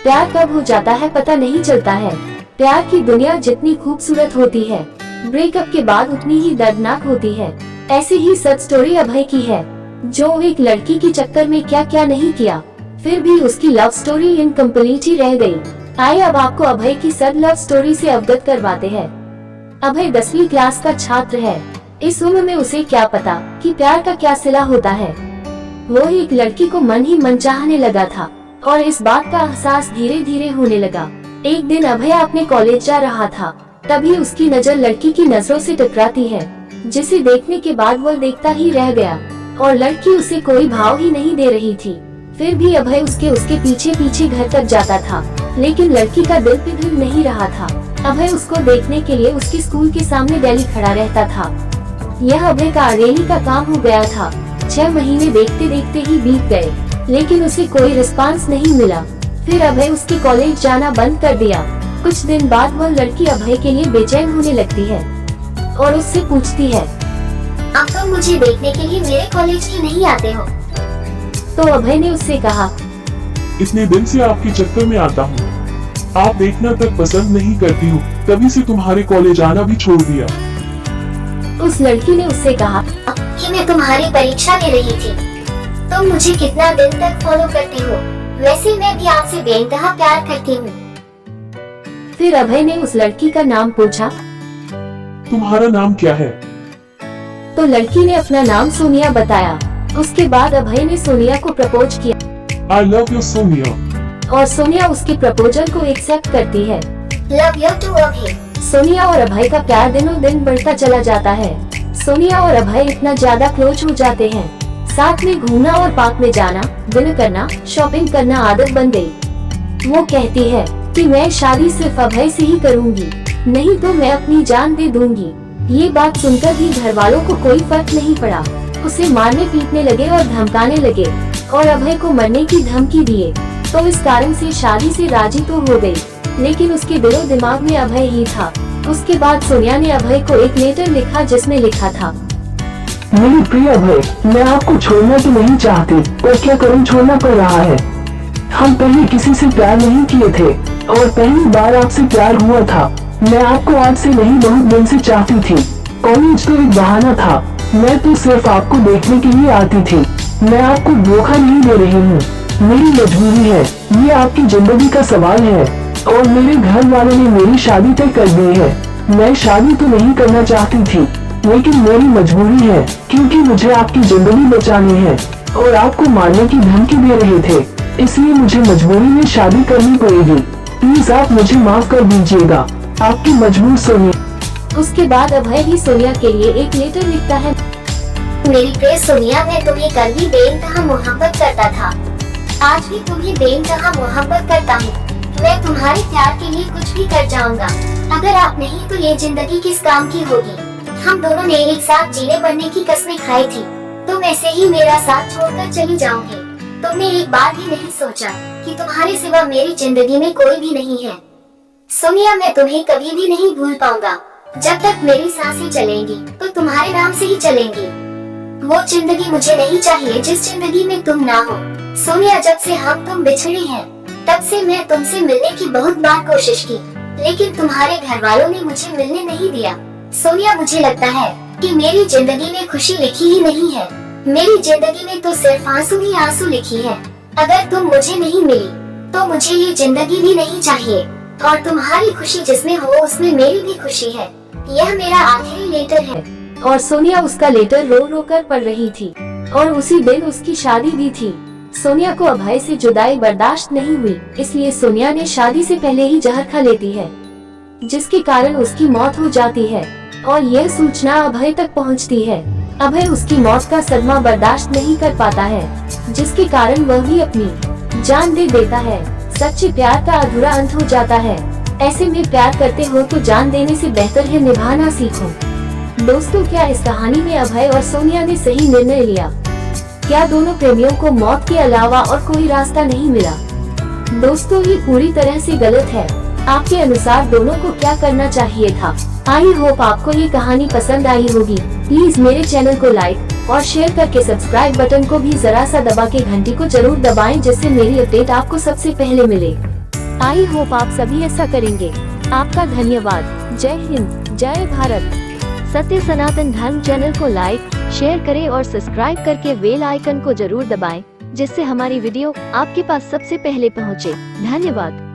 प्यार कब हो जाता है पता नहीं चलता है। प्यार की दुनिया जितनी खूबसूरत होती है, ब्रेकअप के बाद उतनी ही दर्दनाक होती है। ऐसी ही सच स्टोरी अभय की है, जो एक लड़की के चक्कर में क्या क्या नहीं किया, फिर भी उसकी लव स्टोरी इनकम्प्लीट ही रह गई। आइए अब आपको अभय की सद लव स्टोरी से अवगत करवाते हैं। अभय 10वीं क्लास का छात्र है। इस उम्र में उसे क्या पता कि प्यार का क्या सिला होता है। वो एक लड़की को मन ही मन चाहने लगा था और इस बात का एहसास धीरे धीरे होने लगा। एक दिन अभय अपने कॉलेज जा रहा था, तभी उसकी नजर लड़की की नजरों से टकराती है, जिसे देखने के बाद वह देखता ही रह गया और लड़की उसे कोई भाव ही नहीं दे रही थी। फिर भी अभय उसके पीछे पीछे घर तक जाता था, लेकिन लड़की का दिल पिघल नहीं रहा था। अभय उसको देखने के लिए उसके स्कूल के सामने डेली खड़ा रहता था। यह अभय का अरेली का काम हो गया था। 6 महीने देखते देखते ही बीत गए, लेकिन उसे कोई रिस्पांस नहीं मिला। फिर अभय उसके कॉलेज जाना बंद कर दिया। कुछ दिन बाद वह लड़की अभय के लिए बेचैन होने लगती है और उससे पूछती है, आप तो मुझे देखने के लिए मेरे कॉलेज ही नहीं आते हो। तो अभय ने उससे कहा, इतने दिन से आपके चक्कर में आता हूँ, आप देखना तक पसंद नहीं करती हूँ, तभी से तुम्हारे कॉलेज आना भी छोड़ दिया। उस लड़की ने उससे कहा कि मैं तुम्हारी परीक्षा दे रही थी, तुम मुझे कितना दिन तक फॉलो करती हो, वैसे मैं भी आपसे बेइंतहा प्यार करती हूँ। फिर अभय ने उस लड़की का नाम पूछा। तुम्हारा नाम क्या है? तो लड़की ने अपना नाम सोनिया बताया। उसके बाद अभय ने सोनिया को प्रपोज किया। I love you Sonia. और सोनिया उसके प्रपोजल को एक्सेप्ट करती है। लव यू टू अभय। सोनिया और अभय का प्यार दिनों दिन बढ़ता चला जाता है। सोनिया और अभय इतना ज्यादा क्लोज हो जाते हैं, साथ में घूमना और पार्क में जाना, डिनर करना, शॉपिंग करना आदत बन गई। वो कहती है कि मैं शादी सिर्फ अभय से ही करूंगी, नहीं तो मैं अपनी जान दे दूंगी। ये बात सुनकर भी घर वालों को कोई फर्क नहीं पड़ा। उसे मारने पीटने लगे और धमकाने लगे और अभय को मरने की धमकी दिए। तो इस कारण से शादी से राजी तो हो गई, लेकिन उसके दिलो दिमाग में अभय ही था। उसके बाद सोनिया ने अभय को एक लेटर लिखा, जिसमें लिखा था, मेरी प्रिय अभय, मैं आपको छोड़ना तो नहीं चाहती, पर क्या करूं, छोड़ना पड़ रहा है। हम पहले किसी से प्यार नहीं किए थे और पहली बार आपसे प्यार हुआ था। मैं आपको आज से नहीं, बहुत दिन से चाहती थी। कॉलेज तो एक बहाना था, मैं तो सिर्फ आपको देखने के लिए आती थी। मैं आपको धोखा नहीं दे रही हूँ, मेरी मजबूरी है। ये आपकी जिंदगी का सवाल है और मेरे घर वालों ने मेरी शादी तय कर दी है। मैं शादी तो नहीं करना चाहती थी, लेकिन मेरी मजबूरी है, क्योंकि मुझे आपकी जिंदगी बचानी है और आपको मारने की धमकी दे रहे थे, इसलिए मुझे मजबूरी में शादी करनी पड़ेगी। प्लीज आप मुझे माफ कर दीजिएगा, आपकी मजबूर सोनिया। उसके बाद अभय भी सोनिया के लिए एक लेटर लिखता है। मेरी प्रिय सोनिया, मैं तुम्हें कल भी बेइंतहा मोहब्बत करता था, आज भी तुम्हें बेइंतहा मोहब्बत करता हूँ। मैं तुम्हारे प्यार के लिए कुछ भी कर जाऊंगा। अगर आप नहीं तो ये जिंदगी किस काम की होगी। हम दोनों ने एक साथ जीने मरने की कसमें खाई थी, तुम ऐसे ही मेरा साथ छोड़कर चली जाओगी। तुमने एक बार भी नहीं सोचा कि तुम्हारे सिवा मेरी जिंदगी में कोई भी नहीं है। सोनिया, मैं तुम्हें कभी भी नहीं भूल पाऊंगा। जब तक मेरी सांसें चलेंगी तो तुम्हारे नाम से ही चलेंगी। वो जिंदगी मुझे नहीं चाहिए जिस जिंदगी में तुम ना हो। सोनिया, जब से हम तुम बिछड़े हैं, तब से मैं तुमसे मिलने की बहुत बार कोशिश की, लेकिन तुम्हारे घर वालों ने मुझे मिलने नहीं दिया। सोनिया, मुझे लगता है कि मेरी जिंदगी में खुशी लिखी ही नहीं है। मेरी जिंदगी में तो सिर्फ आंसू ही आंसू लिखी है। अगर तुम मुझे नहीं मिली तो मुझे ये जिंदगी भी नहीं चाहिए, और तुम्हारी खुशी जिसमें हो उसमें मेरी भी खुशी है। यह मेरा आखिरी लेटर है। और सोनिया उसका लेटर रो रो कर पढ़ रही थी और उसी दिन उसकी शादी भी थी। सोनिया को अभय से जुदाई बर्दाश्त नहीं हुई, इसलिए सोनिया ने शादी से पहले ही जहर खा लेती है, जिसके कारण उसकी मौत हो जाती है और यह सूचना अभय तक पहुंचती है। अभय उसकी मौत का सदमा बर्दाश्त नहीं कर पाता है, जिसके कारण वह भी अपनी जान दे देता है। सच्चे प्यार का अधूरा अंत हो जाता है। ऐसे में प्यार करते हो तो जान देने से बेहतर है निभाना सीखो। दोस्तों, क्या इस कहानी में अभय और सोनिया ने सही निर्णय लिया? क्या दोनों प्रेमियों को मौत के अलावा और कोई रास्ता नहीं मिला? दोस्तों, ये पूरी तरह से गलत है। आपके अनुसार दोनों को क्या करना चाहिए था? आई होप आपको ये कहानी पसंद आई होगी। प्लीज मेरे चैनल को लाइक और शेयर करके सब्सक्राइब बटन को भी जरा सा दबा के घंटी को जरूर दबाएं, जिससे मेरी अपडेट आपको सबसे पहले मिले। आई होप आप सभी ऐसा करेंगे। आपका धन्यवाद। जय हिंद, जय भारत। सत्य सनातन धर्म चैनल को लाइक, शेयर करें और सब्सक्राइब करके बेल आइकन को जरूर दबाएं, जिससे हमारी वीडियो आपके पास सबसे पहले पहुंचे। धन्यवाद।